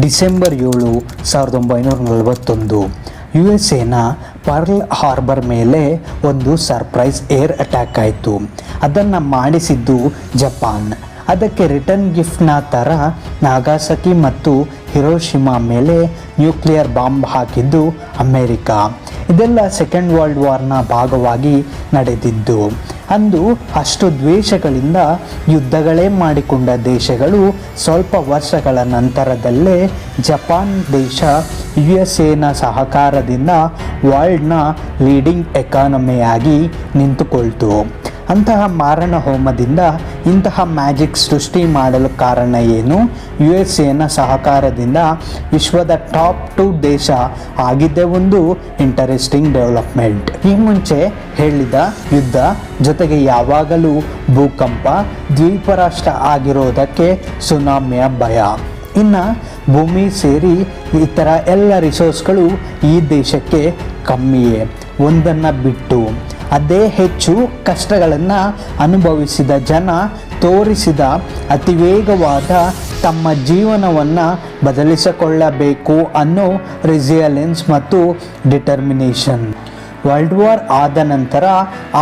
December 7, 1941 USA pearl harbour ಮೇಲೆ ಒಂದು surprise air attack ಆಯಿತು. ಅದನ್ನು ಮಾಡಿಸಿದ್ದು ಜಪಾನ್. ಅದಕ್ಕೆ ರಿಟರ್ನ್ ಗಿಫ್ಟ್ನ ಥರ ನಾಗಾಸಕಿ ಮತ್ತು ಹಿರೋಶಿಮಾ ಮೇಲೆ ನ್ಯೂಕ್ಲಿಯರ್ ಬಾಂಬ್ ಹಾಕಿದ್ದು ಅಮೇರಿಕಾ. ಇದೆಲ್ಲ ಸೆಕೆಂಡ್ ವರ್ಲ್ಡ್ ವಾರ್ನ ಭಾಗವಾಗಿ ನಡೆದಿದ್ದು. ಅಂದು ಅಷ್ಟು ದ್ವೇಷಗಳಿಂದ ಯುದ್ಧಗಳೇ ಮಾಡಿಕೊಂಡ ದೇಶಗಳು ಸ್ವಲ್ಪ ವರ್ಷಗಳ ನಂತರದಲ್ಲೇ ಜಪಾನ್ ದೇಶ USA ಸಹಕಾರದಿಂದ ವರ್ಲ್ಡ್ನ ಲೀಡಿಂಗ್ ಎಕಾನಮಿಯಾಗಿ ನಿಂತುಕೊಳ್ತು. ಅಂತಹ ಮಾರಣ ಹೋಮದಿಂದ ಇಂತಹ ಮ್ಯಾಜಿಕ್ ಸೃಷ್ಟಿ ಮಾಡಲು ಕಾರಣ ಏನು? USA ಸಹಕಾರದಿಂದ ವಿಶ್ವದ ಟಾಪ್ 2 ದೇಶ ಆಗಿದ್ದೇ ಒಂದು ಇಂಟರೆಸ್ಟಿಂಗ್ ಡೆವಲಪ್ಮೆಂಟ್. ಈ ಮುಂಚೆ ಹೇಳಿದ ಯುದ್ಧ ಜೊತೆಗೆ ಯಾವಾಗಲೂ ಭೂಕಂಪ, ದ್ವೀಪ ರಾಷ್ಟ್ರ ಆಗಿರೋದಕ್ಕೆ ಸುನಾಮಿಯ ಭಯ. ಇನ್ನು ಭೂಮಿ ಸೇರಿ ಇತರ ಎಲ್ಲ ರಿಸೋರ್ಸ್ಗಳು ಈ ದೇಶಕ್ಕೆ ಕಮ್ಮಿಯೇ, ಒಂದನ್ನು ಬಿಟ್ಟು. ಅದೇ ಹೆಚ್ಚು ಕಷ್ಟಗಳನ್ನು ಅನುಭವಿಸಿದ ಜನ ತೋರಿಸಿದ ಅತಿವೇಗವಾದ ತಮ್ಮ ಜೀವನವನ್ನು ಬದಲಿಸಿಕೊಳ್ಳಬೇಕು ಅನ್ನೋ ರೆಸಿಲಿಯನ್ಸ್ ಮತ್ತು ಡಿಟರ್ಮಿನೇಷನ್. ವರ್ಲ್ಡ್ ವಾರ್ ಆದ ನಂತರ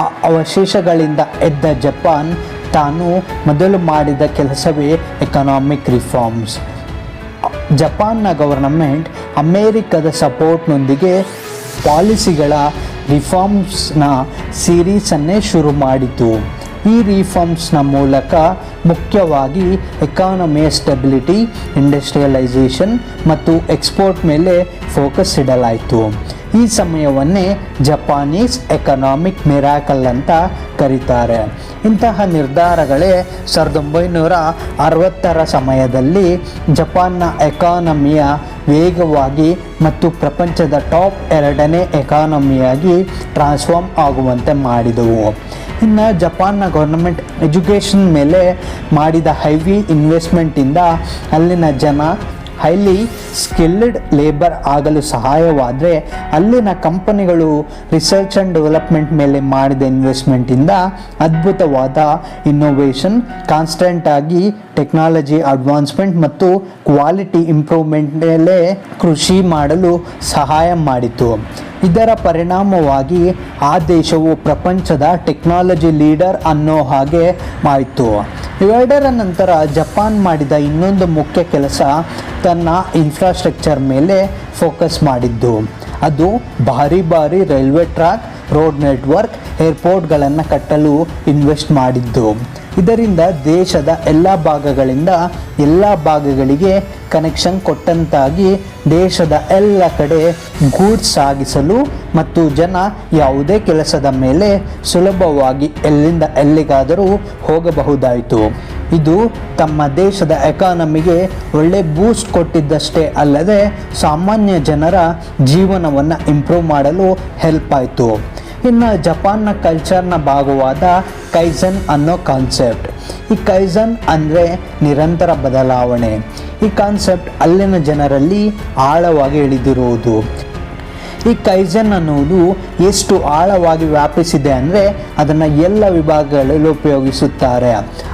ಆ ಅವಶೇಷಗಳಿಂದ ಎದ್ದ ಜಪಾನ್ ತಾನು ಮೊದಲು ಮಾಡಿದ ಕೆಲಸವೇ ಎಕನಾಮಿಕ್ ರಿಫಾರ್ಮ್ಸ್. ಜಪಾನ್ನ ಗವರ್ನಮೆಂಟ್ ಅಮೇರಿಕದ ಸಪೋರ್ಟ್ನೊಂದಿಗೆ ಪಾಲಿಸಿಗಳ ರಿಫಾರ್ಮ್ಸ್ನ ಸೀರೀಸನ್ನೇ ಶುರು ಮಾಡಿತು. ಈ ರಿಫಾರ್ಮ್ಸ್ನ ಮೂಲಕ ಮುಖ್ಯವಾಗಿ ಎಕಾನಮಿಯ ಸ್ಟೆಬಿಲಿಟಿ, ಇಂಡಸ್ಟ್ರಿಯಲೈಸೇಷನ್ ಮತ್ತು ಎಕ್ಸ್ಪೋರ್ಟ್ ಮೇಲೆ ಫೋಕಸ್ ಇಡಲಾಯಿತು. ಈ ಸಮಯವನ್ನೇ ಜಪಾನೀಸ್ ಎಕನಾಮಿಕ್ ಮಿರಾಕಲ್ ಅಂತ ಕರೀತಾರೆ. ಇಂತಹ ನಿರ್ಧಾರಗಳೇ 1960ರ ಸಮಯದಲ್ಲಿ ಜಪಾನ್ನ ಎಕಾನಮಿಯ ವೇಗವಾಗಿ ಮತ್ತು ಪ್ರಪಂಚದ ಟಾಪ್ 2ನೇ ಎಕಾನಮಿಯಾಗಿ ಟ್ರಾನ್ಸ್ಫಾರ್ಮ್ ಆಗುವಂತೆ ಮಾಡಿದವು. ಇನ್ನು ಜಪಾನ್ನ ಗೌರ್ನಮೆಂಟ್ ಎಜುಕೇಷನ್ ಮೇಲೆ ಮಾಡಿದ ಹೆವಿ ಇನ್ವೆಸ್ಟ್ಮೆಂಟಿಂದ ಅಲ್ಲಿನ ಜನ ಹೈಲಿ ಸ್ಕಿಲ್ಡ್ ಲೇಬರ್ ಆಗಲು ಸಹಾಯವಾದರೆ, ಅಲ್ಲಿನ ಕಂಪನಿಗಳು ರಿಸರ್ಚ್ ಆ್ಯಂಡ್ ಡೆವಲಪ್ಮೆಂಟ್ ಮೇಲೆ ಮಾಡಿದ ಇನ್ವೆಸ್ಟ್ಮೆಂಟಿಂದ ಅದ್ಭುತವಾದ ಇನ್ನೋವೇಷನ್, ಕಾನ್ಸ್ಟೆಂಟಾಗಿ ಟೆಕ್ನಾಲಜಿ ಅಡ್ವಾನ್ಸ್ಮೆಂಟ್ ಮತ್ತು ಕ್ವಾಲಿಟಿ ಇಂಪ್ರೂವ್ಮೆಂಟ್ ಮೇಲೆ ಕೃಷಿ ಮಾಡಲು ಸಹಾಯ ಮಾಡಿತು. ಇದರ ಪರಿಣಾಮವಾಗಿ ಆ ದೇಶವು ಪ್ರಪಂಚದ ಟೆಕ್ನಾಲಜಿ ಲೀಡರ್ ಅನ್ನೋ ಹಾಗೆ ಆಯಿತು. ಇವೆರಡರ ನಂತರ ಜಪಾನ್ ಮಾಡಿದ ಇನ್ನೊಂದು ಮುಖ್ಯ ಕೆಲಸ ತನ್ನ ಇನ್ಫ್ರಾಸ್ಟ್ರಕ್ಚರ್ ಮೇಲೆ ಫೋಕಸ್ ಮಾಡಿದ್ದು. ಅದು ಭಾರಿ ರೈಲ್ವೆ ಟ್ರ್ಯಾಕ್, ರೋಡ್ ನೆಟ್ವರ್ಕ್, ಏರ್ಪೋರ್ಟ್ಗಳನ್ನು ಕಟ್ಟಲು ಇನ್ವೆಸ್ಟ್ ಮಾಡಿದ್ದು. ಇದರಿಂದ ದೇಶದ ಎಲ್ಲ ಭಾಗಗಳಿಂದ ಎಲ್ಲ ಭಾಗಗಳಿಗೆ ಕನೆಕ್ಷನ್ ಕೊಟ್ಟಂತಾಗಿ ದೇಶದ ಎಲ್ಲ ಕಡೆ ಗೂಡ್ಸ್ ಸಾಗಿಸಲು ಮತ್ತು ಜನ ಯಾವುದೇ ಕೆಲಸದ ಮೇಲೆ ಸುಲಭವಾಗಿ ಎಲ್ಲಿಂದ ಎಲ್ಲಿಗಾದರೂ ಹೋಗಬಹುದಾಯಿತು. ಇದು ತಮ್ಮ ದೇಶದ ಎಕಾನಮಿಗೆ ಒಳ್ಳೆ ಬೂಸ್ಟ್ ಕೊಟ್ಟಿದ್ದಷ್ಟೇ ಅಲ್ಲದೆ ಸಾಮಾನ್ಯ ಜನರ ಜೀವನವನ್ನು ಇಂಪ್ರೂವ್ ಮಾಡಲು ಹೆಲ್ಪ್ ಆಯಿತು. ಇನ್ನು ಜಪಾನ್ನ ಕಲ್ಚರ್ನ ಭಾಗವಾದ ಕೈಸನ್ ಅನ್ನೋ ಕಾನ್ಸೆಪ್ಟ್. ಈ ಕೈಸನ್ ಅಂದರೆ ನಿರಂತರ ಬದಲಾವಣೆ. ಈ ಕಾನ್ಸೆಪ್ಟ್ ಅಲ್ಲಿನ ಜನರಲ್ಲಿ ಆಳವಾಗಿ ಇಳಿದಿರುವುದು. ಈ ಕೈಸನ್ ಅನ್ನುವುದು ಎಷ್ಟು ಆಳವಾಗಿ ವ್ಯಾಪಿಸಿದೆ ಅಂದರೆ ಅದನ್ನು ಎಲ್ಲ ವಿಭಾಗಗಳಲ್ಲಿ ಉಪಯೋಗಿಸುತ್ತಾರೆ.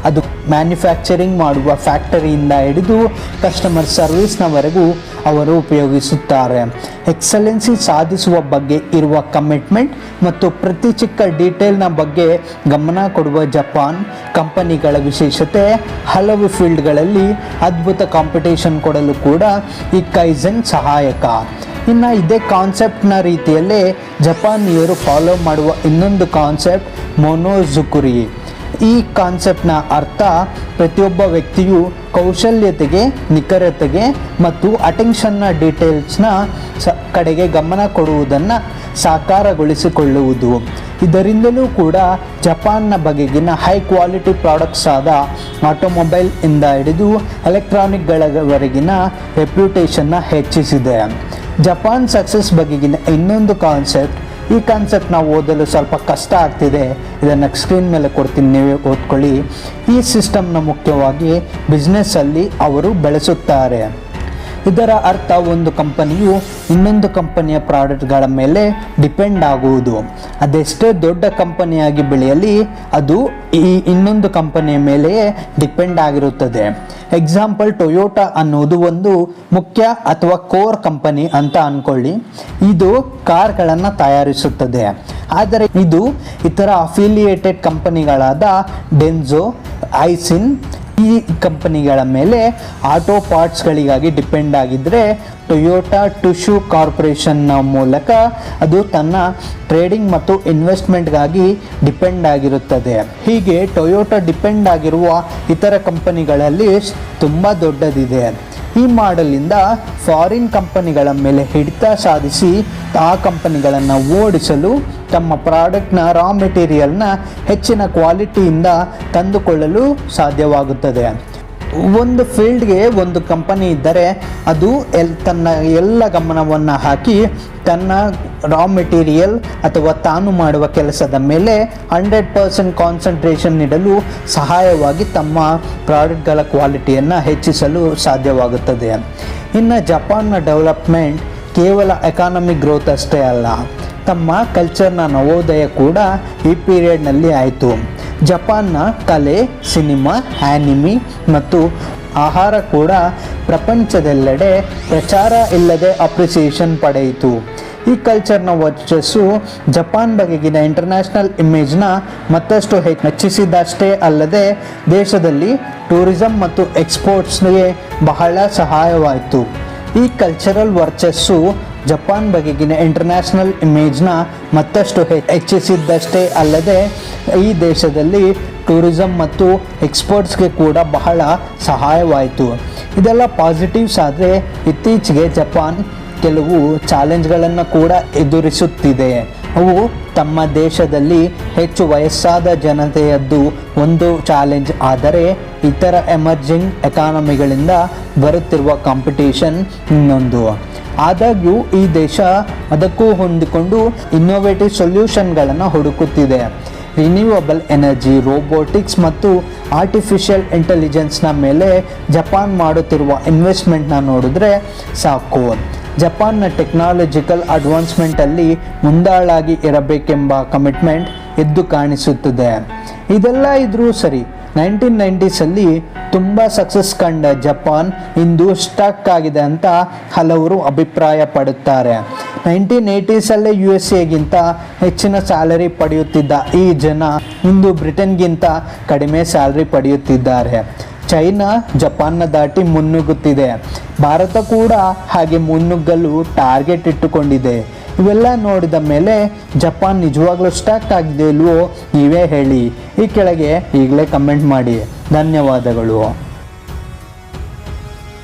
ಅದು ಮ್ಯಾನುಫ್ಯಾಕ್ಚರಿಂಗ್ ಮಾಡುವ ಫ್ಯಾಕ್ಟರಿಯಿಂದ ಹಿಡಿದು ಕಸ್ಟಮರ್ ಸರ್ವಿಸ್ನವರೆಗೂ ಅವರು ಉಪಯೋಗಿಸುತ್ತಾರೆ. ಎಕ್ಸಲೆನ್ಸಿ ಸಾಧಿಸುವ ಬಗ್ಗೆ ಇರುವ ಕಮಿಟ್ಮೆಂಟ್ ಮತ್ತು ಪ್ರತಿ ಚಿಕ್ಕ ಡೀಟೇಲ್ನ ಬಗ್ಗೆ ಗಮನ ಕೊಡುವ ಜಪಾನ್ ಕಂಪನಿಗಳ ವಿಶೇಷತೆ ಹಲವು ಫೀಲ್ಡ್ಗಳಲ್ಲಿ ಅದ್ಭುತ ಕಾಂಪಿಟೇಷನ್ ಕೊಡಲು ಕೂಡ ಈ ಕೈಸನ್ ಸಹಾಯಕ. ಇನ್ನು ಇದೇ ಕಾನ್ಸೆಪ್ಟ್ನ ರೀತಿಯಲ್ಲೇ ಜಪಾನಿಯರು ಫಾಲೋ ಮಾಡುವ ಇನ್ನೊಂದು ಕಾನ್ಸೆಪ್ಟ್ ಮೊನೊಜುಕುರಿ. ಈ ಕಾನ್ಸೆಪ್ಟ್ನ ಅರ್ಥ ಪ್ರತಿಯೊಬ್ಬ ವ್ಯಕ್ತಿಯು ಕೌಶಲ್ಯತೆಗೆ, ನಿಖರತೆಗೆ ಮತ್ತು ಅಟೆನ್ಷನ್ನ ಡೀಟೇಲ್ಸ್ನ ಕಡೆಗೆ ಗಮನ ಕೊಡುವುದನ್ನು ಸಾಕಾರಗೊಳಿಸಿಕೊಳ್ಳುವುದು. ಇದರಿಂದಲೂ ಕೂಡ ಜಪಾನ್ನ ಬಗೆಗಿನ ಹೈ ಕ್ವಾಲಿಟಿ ಪ್ರಾಡಕ್ಟ್ಸ್ ಆದ ಆಟೋಮೊಬೈಲ್ ಇಂದ ಹಿಡಿದು ಎಲೆಕ್ಟ್ರಾನಿಕ್ಗಳವರೆಗಿನ ರೆಪ್ಯುಟೇಷನ್ನ ಹೆಚ್ಚಿಸಿದೆ. ಜಪಾನ್ ಸಕ್ಸಸ್ ಬಗೆಗಿನ ಇನ್ನೊಂದು ಕಾನ್ಸೆಪ್ಟ್. ಈ ಕಾನ್ಸೆಪ್ಟ್ನ ಓದಲು ಸ್ವಲ್ಪ ಕಷ್ಟ ಆಗ್ತಿದೆ, ಇದನ್ನು ಸ್ಕ್ರೀನ್ ಮೇಲೆ ಕೊಡ್ತೀನಿ, ನೀವೇ ಓದ್ಕೊಳ್ಳಿ. ಈ ಸಿಸ್ಟಮ್ನ ಮುಖ್ಯವಾಗಿ ಬಿಸ್ನೆಸ್ಸಲ್ಲಿ ಅವರು ಬಳಸುತ್ತಾರೆ. ಇದರ ಅರ್ಥ ಒಂದು ಕಂಪನಿಯು ಇನ್ನೊಂದು ಕಂಪನಿಯ ಪ್ರಾಡಕ್ಟ್ಗಳ ಮೇಲೆ ಡಿಪೆಂಡ್ ಆಗುವುದು. ಅದೆಷ್ಟೇ ದೊಡ್ಡ ಕಂಪನಿಯಾಗಿ ಬೆಳೆಯಲಿ ಅದು ಈ ಇನ್ನೊಂದು ಕಂಪನಿಯ ಮೇಲೆಯೇ ಡಿಪೆಂಡ್ ಆಗಿರುತ್ತದೆ. ಎಕ್ಸಾಂಪಲ್, ಟೊಯೋಟಾ ಅನ್ನುವುದು ಒಂದು ಮುಖ್ಯ ಅಥವಾ ಕೋರ್ ಕಂಪನಿ ಅಂತ ಅಂದ್ಕೊಳ್ಳಿ. ಇದು ಕಾರ್ಗಳನ್ನು ತಯಾರಿಸುತ್ತದೆ. ಆದರೆ ಇದು ಇತರ ಅಫಿಲಿಯೇಟೆಡ್ ಕಂಪನಿಗಳಾದ ಡೆನ್ಸೋ, ಐಸಿನ್ ಈ ಕಂಪನಿಗಳ ಮೇಲೆ ಆಟೋ ಪಾರ್ಟ್ಸ್ಗಳಿಗಾಗಿ ಡಿಪೆಂಡ್ ಆಗಿದ್ದರೆ ಟೊಯೋಟಾ ಟುಶು ಕಾರ್ಪೊರೇಷನ್ನ ಮೂಲಕ ಅದು ತನ್ನ ಟ್ರೇಡಿಂಗ್ ಮತ್ತು ಇನ್ವೆಸ್ಟ್ಮೆಂಟ್ಗಾಗಿ ಡಿಪೆಂಡ್ ಆಗಿರುತ್ತದೆ. ಹೀಗೆ ಟೊಯೋಟಾ ಡಿಪೆಂಡ್ ಆಗಿರುವ ಇತರ ಕಂಪನಿಗಳಲ್ಲಿ ತುಂಬ ದೊಡ್ಡದಿದೆ. ಈ ಮಾಡೆಲಿಂದ ಫಾರಿನ್ ಕಂಪನಿಗಳ ಮೇಲೆ ಹಿಡಿತ ಸಾಧಿಸಿ ಆ ಕಂಪನಿಗಳನ್ನು ಓಡಿಸಲು ತಮ್ಮ ಪ್ರಾಡಕ್ಟ್ನ ರಾ ಮೆಟೀರಿಯಲ್ನ ಹೆಚ್ಚಿನ ಕ್ವಾಲಿಟಿಯಿಂದ ತಂದುಕೊಳ್ಳಲು ಸಾಧ್ಯವಾಗುತ್ತದೆ. ಒಂದು ಫೀಲ್ಡ್ಗೆ ಒಂದು ಕಂಪನಿ ಇದ್ದರೆ ಅದು ತನ್ನ ಎಲ್ಲ ಗಮನವನ್ನು ಹಾಕಿ ತನ್ನ ರಾ ಮೆಟೀರಿಯಲ್ ಅಥವಾ ತಾನು ಮಾಡುವ ಕೆಲಸದ ಮೇಲೆ 100% ಕಾನ್ಸಂಟ್ರೇಷನ್ ನೀಡಲು ಸಹಾಯವಾಗಿ ತಮ್ಮ ಪ್ರಾಡಕ್ಟ್ಗಳ ಕ್ವಾಲಿಟಿಯನ್ನು ಹೆಚ್ಚಿಸಲು ಸಾಧ್ಯವಾಗುತ್ತದೆ. ಇನ್ನು ಜಪಾನ್ನ ಡೆವಲಪ್ಮೆಂಟ್ ಕೇವಲ ಎಕಾನಮಿಕ್ ಗ್ರೋತ್ ಅಷ್ಟೇ ಅಲ್ಲ, ತಮ್ಮ ಕಲ್ಚರ್ನ ನವೋದಯ ಕೂಡ ಈ ಪೀರಿಯಡ್ನಲ್ಲಿ ಆಯಿತು. ಜಪಾನ್ನ ಕಲೆ, ಸಿನಿಮಾ, ಆ್ಯನಿಮಿ ಮತ್ತು ಆಹಾರ ಕೂಡ ಪ್ರಪಂಚದೆಲ್ಲೆಡೆ ಪ್ರಚಾರ ಇಲ್ಲದೆ ಅಪ್ರಿಸಿಯೇಷನ್ ಪಡೆಯಿತು. ಈ ಕಲ್ಚರ್ನ ವರ್ಚಸ್ಸು ಜಪಾನ್ ಬಗೆಗಿನ ಇಂಟರ್ನ್ಯಾಷನಲ್ ಇಮೇಜ್ನ ಮತ್ತಷ್ಟು ಹೆಚ್ಚಿಸಿದಷ್ಟೇ ಅಲ್ಲದೆ ದೇಶದಲ್ಲಿ ಟೂರಿಸಂ ಮತ್ತು ಎಕ್ಸ್ಪೋರ್ಟ್ಸ್ಗೆ ಬಹಳ ಸಹಾಯವಾಯಿತು. ಈ ಕಲ್ಚರಲ್ ವರ್ಚಸ್ಸು ಜಪಾನ್ ಬಗೆಗಿನ ಇಂಟರ್ನ್ಯಾಷನಲ್ ಇಮೇಜ್ನ ಮತ್ತಷ್ಟು ಹೆಚ್ಚಿಸಿದ್ದಷ್ಟೇ ಅಲ್ಲದೆ ಈ ದೇಶದಲ್ಲಿ ಟೂರಿಸಂ ಮತ್ತು ಎಕ್ಸ್ಪೋರ್ಟ್ಸ್ಗೆ ಕೂಡ ಬಹಳ ಸಹಾಯವಾಯಿತು. ಇದೆಲ್ಲ ಪಾಸಿಟಿವ್ಸ್ ಆದರೆ ಇತ್ತೀಚೆಗೆ ಜಪಾನ್ ಕೆಲವು ಚಾಲೆಂಜ್ಗಳನ್ನು ಕೂಡ ಎದುರಿಸುತ್ತಿದೆ. ಅವು ತಮ್ಮ ದೇಶದಲ್ಲಿ ಹೆಚ್ಚು ವಯಸ್ಸಾದ ಜನತೆಯದ್ದು ಒಂದು ಚಾಲೆಂಜ್ ಆದರೆ ಇತರ ಎಮರ್ಜಿಂಗ್ ಎಕಾನಮಿಗಳಿಂದ ಬರುತ್ತಿರುವ ಕಾಂಪಿಟೇಷನ್ ಇನ್ನೊಂದು. ಆದಾಗ್ಯೂ ಈ ದೇಶ ಅದಕ್ಕೂ ಹೊಂದಿಕೊಂಡು ಇನ್ನೋವೇಟಿವ್ ಸೊಲ್ಯೂಷನ್ಗಳನ್ನು ಹುಡುಕುತ್ತಿದೆ. ರಿನ್ಯೂವಬಲ್ ಎನರ್ಜಿ, ರೋಬೋಟಿಕ್ಸ್ ಮತ್ತು ಆರ್ಟಿಫಿಷಿಯಲ್ ಇಂಟೆಲಿಜೆನ್ಸ್ನ ಮೇಲೆ ಜಪಾನ್ ಮಾಡುತ್ತಿರುವ ಇನ್ವೆಸ್ಟ್ಮೆಂಟ್ನ ನೋಡಿದ್ರೆ ಸಾಕು. ಜಪಾನ್ನ ಟೆಕ್ನಾಲಜಿಕಲ್ ಅಡ್ವಾನ್ಸ್ಮೆಂಟಲ್ಲಿ ಮುಂದಾಳಾಗಿ ಇರಬೇಕೆಂಬ ಕಮಿಟ್ಮೆಂಟ್ ಎದ್ದು ಕಾಣಿಸುತ್ತದೆ. ಇದೆಲ್ಲ ಇದ್ರೂ ಸರಿ, 1990ಸಲ್ಲಿ ತುಂಬ ಸಕ್ಸಸ್ ಕಂಡ ಜಪಾನ್ ಇಂದು ಸ್ಟಕ್ ಆಗಿದೆ ಅಂತ ಹಲವರು ಅಭಿಪ್ರಾಯ ಪಡುತ್ತಾರೆ. 1980ಸಲ್ಲೇ USA ಹೆಚ್ಚಿನ ಸ್ಯಾಲರಿ ಪಡೆಯುತ್ತಿದ್ದ ಈ ಜನ ಇಂದು ಬ್ರಿಟನ್ಗಿಂತ ಕಡಿಮೆ ಸ್ಯಾಲರಿ ಪಡೆಯುತ್ತಿದ್ದಾರೆ. ಚೈನಾ ಜಪಾನ್ನ ದಾಟಿ ಮುನ್ನುಗ್ಗುತ್ತಿದೆ. ಭಾರತ ಕೂಡ ಹಾಗೆ ಮುನ್ನುಗ್ಗಲು ಟಾರ್ಗೆಟ್ ಇಟ್ಟುಕೊಂಡಿದೆ. ಇವೆಲ್ಲ ನೋಡಿದ ಮೇಲೆ ಜಪಾನ್ ನಿಜವಾಗ್ಲೂ ಸ್ಟಕ್ ಆಗಿದೆ ಇಲ್ವೋ ನೀವೇ ಹೇಳಿ. ಈ ಕೆಳಗೆ ಈಗಲೇ ಕಮೆಂಟ್ ಮಾಡಿ. ಧನ್ಯವಾದಗಳು.